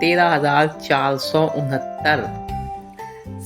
13,469।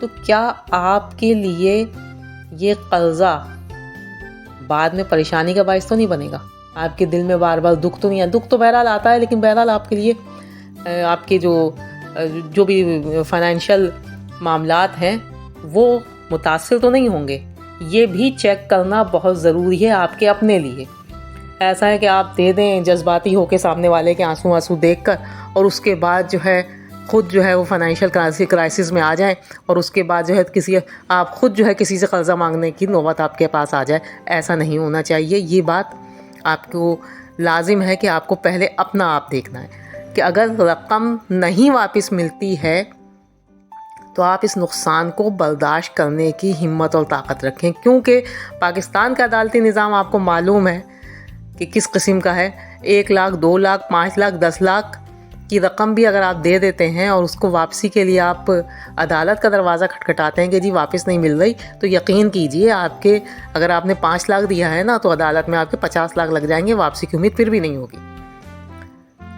تو کیا آپ کے لیے یہ قرضہ بعد میں پریشانی کا باعث تو نہیں بنے گا؟ آپ کے دل میں بار بار دکھ تو نہیں ہے؟ دکھ تو بہرحال آتا ہے، لیکن بہرحال آپ کے لیے آپ کے جو بھی فائنینشیل معاملات ہیں وہ متاثر تو نہیں ہوں گے؟ یہ بھی چیک کرنا بہت ضروری ہے آپ کے اپنے لیے۔ ایسا ہے کہ آپ دے دیں جذباتی ہو کے سامنے والے کے آنسو دیکھ کر، اور اس کے بعد جو ہے خود جو ہے وہ فائنینشیل کرائسس میں آ جائیں، اور اس کے بعد جو ہے آپ خود جو ہے کسی سے قرضہ مانگنے کی نوبت آپ کے پاس آ جائے۔ ایسا نہیں ہونا چاہیے۔ یہ بات آپ کو لازم ہے کہ آپ کو پہلے اپنا آپ دیکھنا ہے کہ اگر رقم نہیں واپس ملتی ہے تو آپ اس نقصان کو برداشت کرنے کی ہمت اور طاقت رکھیں، کیونکہ پاکستان کا عدالتی نظام آپ کو معلوم ہے کہ کس قسم کا ہے۔ 1 لاکھ 2 لاکھ 5 لاکھ 10 لاکھ کی رقم بھی اگر آپ دے دیتے ہیں اور اس کو واپسی کے لیے آپ عدالت کا دروازہ کھٹکھٹاتے ہیں کہ جی واپس نہیں مل رہی، تو یقین کیجئے آپ کے اگر آپ نے 5 لاکھ دیا ہے نا تو عدالت میں آپ کے 50 لاکھ لگ جائیں گے، واپسی کی امید پھر بھی نہیں ہوگی۔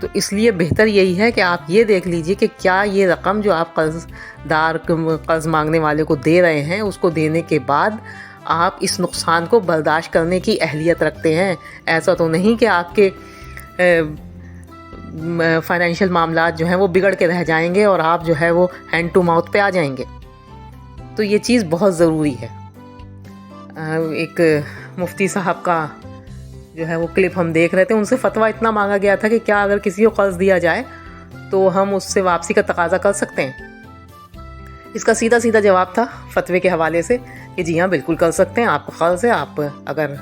تو اس لیے بہتر یہی ہے کہ آپ یہ دیکھ لیجئے کہ کیا یہ رقم جو آپ قرض مانگنے والے کو دے رہے ہیں، اس کو دینے کے بعد آپ اس نقصان کو برداشت کرنے کی اہلیت رکھتے ہیں۔ ایسا تو نہیں کہ آپ کے فائنینشیل معاملات جو ہیں وہ بگڑ کے رہ جائیں گے اور آپ جو ہے وہ ہینڈ ٹو ماؤتھ پہ آ جائیں گے۔ تو یہ چیز بہت ضروری ہے۔ ایک مفتی صاحب کا جو ہے وہ کلپ ہم دیکھ رہے تھے، ان سے فتویٰ اتنا مانگا گیا تھا کہ کیا اگر کسی کو قرض دیا جائے تو ہم اس سے واپسی کا تقاضا کر سکتے ہیں؟ اس کا سیدھا جواب تھا فتوے کے حوالے سے کہ جی ہاں بالکل کر سکتے ہیں۔ آپ کو قرض ہے، آپ اگر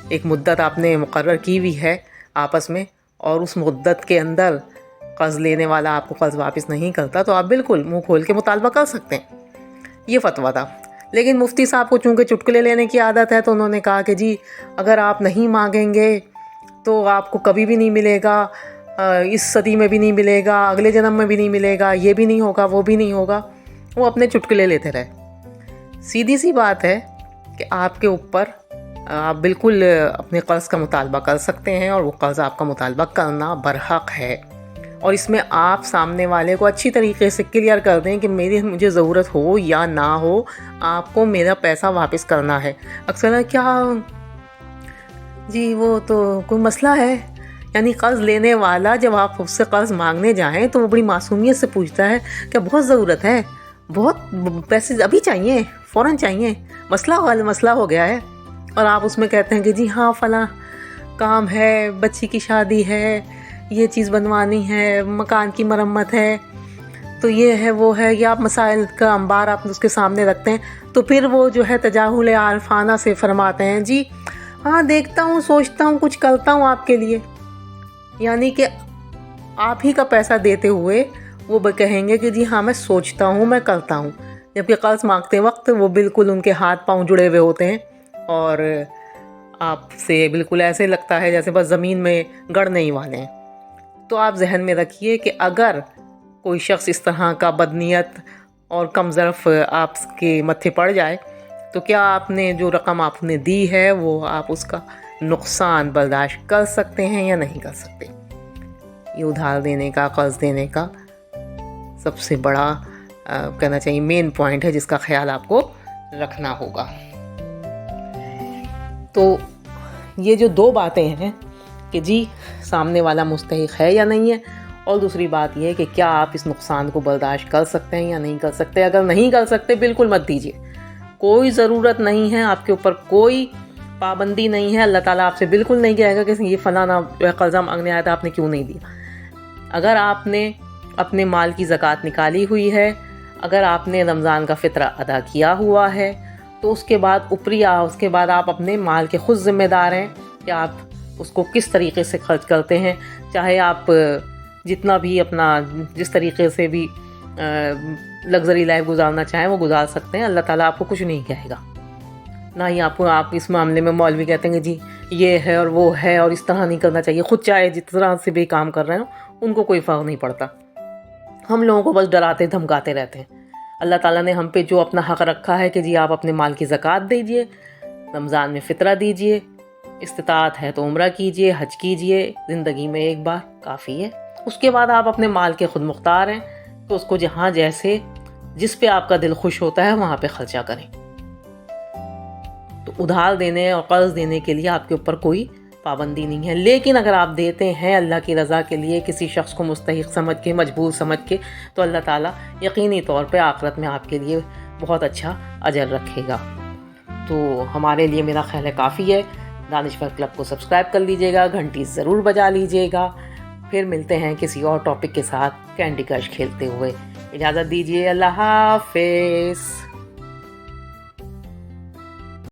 ایک مدت آپ نے مقرر کی ہوئی ہے آپس میں اور اس مدت کے اندر قرض لینے والا آپ کو قرض واپس نہیں کرتا تو آپ بالکل منہ کھول کے مطالبہ کر سکتے ہیں۔ یہ فتویٰ تھا۔ لیکن مفتی صاحب کو چونکہ چٹکلے لینے کی عادت ہے تو انہوں نے کہا کہ جی اگر آپ نہیں مانگیں گے تو آپ کو کبھی بھی نہیں ملے گا، اس صدی میں بھی نہیں ملے گا، اگلے جنم میں بھی نہیں ملے گا، یہ بھی نہیں ہوگا، وہ بھی نہیں ہوگا۔ وہ اپنے چٹکلے لیتے رہے۔ سیدھی سی بات ہے کہ آپ کے اوپر آپ بالکل اپنے قرض کا مطالبہ کر سکتے ہیں اور وہ قرض آپ کا مطالبہ کرنا برحق ہے، اور اس میں آپ سامنے والے کو اچھی طریقے سے کلیئر کر دیں کہ مجھے ضرورت ہو یا نہ ہو آپ کو میرا پیسہ واپس کرنا ہے۔ اکثر کیا جی وہ تو کوئی مسئلہ ہے، یعنی قرض لینے والا جب آپ اس سے قرض مانگنے جائیں تو وہ بڑی معصومیت سے پوچھتا ہے کہ بہت ضرورت ہے، بہت پیسے ابھی چاہیے، فوراً چاہیے، مسئلہ ہو گیا ہے، اور آپ اس میں کہتے ہیں کہ جی ہاں فلاں کام ہے، بچی کی شادی ہے، یہ چیز بنوانی ہے، مکان کی مرمت ہے، تو یہ ہے وہ ہے، یا آپ مسائل کا انبار آپ اس کے سامنے رکھتے ہیں تو پھر وہ جو ہے تجاہل عارفانہ سے فرماتے ہیں جی ہاں دیکھتا ہوں، سوچتا ہوں، کچھ کرتا ہوں آپ کے لیے۔ یعنی کہ آپ ہی کا پیسہ دیتے ہوئے وہ کہیں گے کہ جی ہاں میں سوچتا ہوں، میں کرتا ہوں، جبکہ قرض مانگتے وقت وہ بالکل ان کے ہاتھ پاؤں جڑے ہوئے ہوتے ہیں اور آپ سے بالکل ایسے لگتا ہے جیسے بس زمین میں گڑنے ہی والے ہیں۔ تو آپ ذہن میں رکھیے کہ اگر کوئی شخص اس طرح کا بدنیت اور کم ظرف آپ کے متھے پڑ جائے تو کیا آپ نے جو رقم آپ نے دی ہے وہ آپ اس کا نقصان برداشت کر سکتے ہیں یا نہیں کر سکتے؟ یہ ادھار دینے کا، قرض دینے کا سب سے بڑا کہنا چاہیے مین پوائنٹ ہے جس کا خیال آپ کو رکھنا ہوگا۔ تو یہ جو 2 باتیں ہیں کہ جی سامنے والا مستحق ہے یا نہیں ہے، اور دوسری بات یہ ہے کہ کیا آپ اس نقصان کو برداشت کر سکتے ہیں یا نہیں کر سکتے۔ اگر نہیں کر سکتے بالکل مت دیجیے، کوئی ضرورت نہیں ہے، آپ کے اوپر کوئی پابندی نہیں ہے، اللہ تعالیٰ آپ سے بالکل نہیں کہے گا کہ یہ فلانا قرضہ مانگنے آیا تھا آپ نے کیوں نہیں دیا۔ اگر آپ نے اپنے مال کی زکوٰۃ نکالی ہوئی ہے، اگر آپ نے رمضان کا فطرہ ادا کیا ہوا ہے تو اس کے بعد آپ اپنے مال کے خود ذمہ دار ہیں کہ آپ اس کو کس طریقے سے خرچ کرتے ہیں۔ چاہے آپ جتنا بھی اپنا جس طریقے سے بھی لگژری لائف گزارنا چاہیں وہ گزار سکتے ہیں، اللہ تعالیٰ آپ کو کچھ نہیں کہے گا۔ نہ ہی آپ اس معاملے میں مولوی کہتے ہیں کہ جی یہ ہے اور وہ ہے اور اس طرح نہیں کرنا چاہیے، خود چاہے جس طرح سے بھی کام کر رہے ہوں ان کو کوئی فرق نہیں پڑتا۔ ہم لوگوں کو بس ڈراتے دھمکاتے رہتے ہیں۔ اللہ تعالیٰ نے ہم پہ جو اپنا حق رکھا ہے کہ جی آپ اپنے مال کی زکوٰۃ دیجئے، رمضان میں فطرہ دیجئے، استطاعت ہے تو عمرہ کیجئے، حج کیجئے، زندگی میں ایک بار کافی ہے۔ اس کے بعد آپ اپنے مال کے خود مختار ہیں تو اس کو جہاں جیسے جس پہ آپ کا دل خوش ہوتا ہے وہاں پہ خرچہ کریں. تو ادھار دینے اور قرض دینے کے لیے آپ کے اوپر کوئی پابندی نہیں ہے. لیکن اگر آپ دیتے ہیں اللہ کی رضا کے لیے کسی شخص کو مستحق سمجھ کے, مجبور سمجھ کے, تو اللہ تعالیٰ یقینی طور پہ آخرت میں آپ کے لیے بہت اچھا اجر رکھے گا. تو ہمارے لیے میرا خیال ہے کافی ہے. دانشور کلب کو سبسکرائب کر لیجئے گا, گھنٹی ضرور بجا لیجئے گا. پھر ملتے ہیں کسی اور ٹاپک کے ساتھ کینڈی کرش کھیلتے ہوئے. اجازت دیجیے, اللہ حافظ.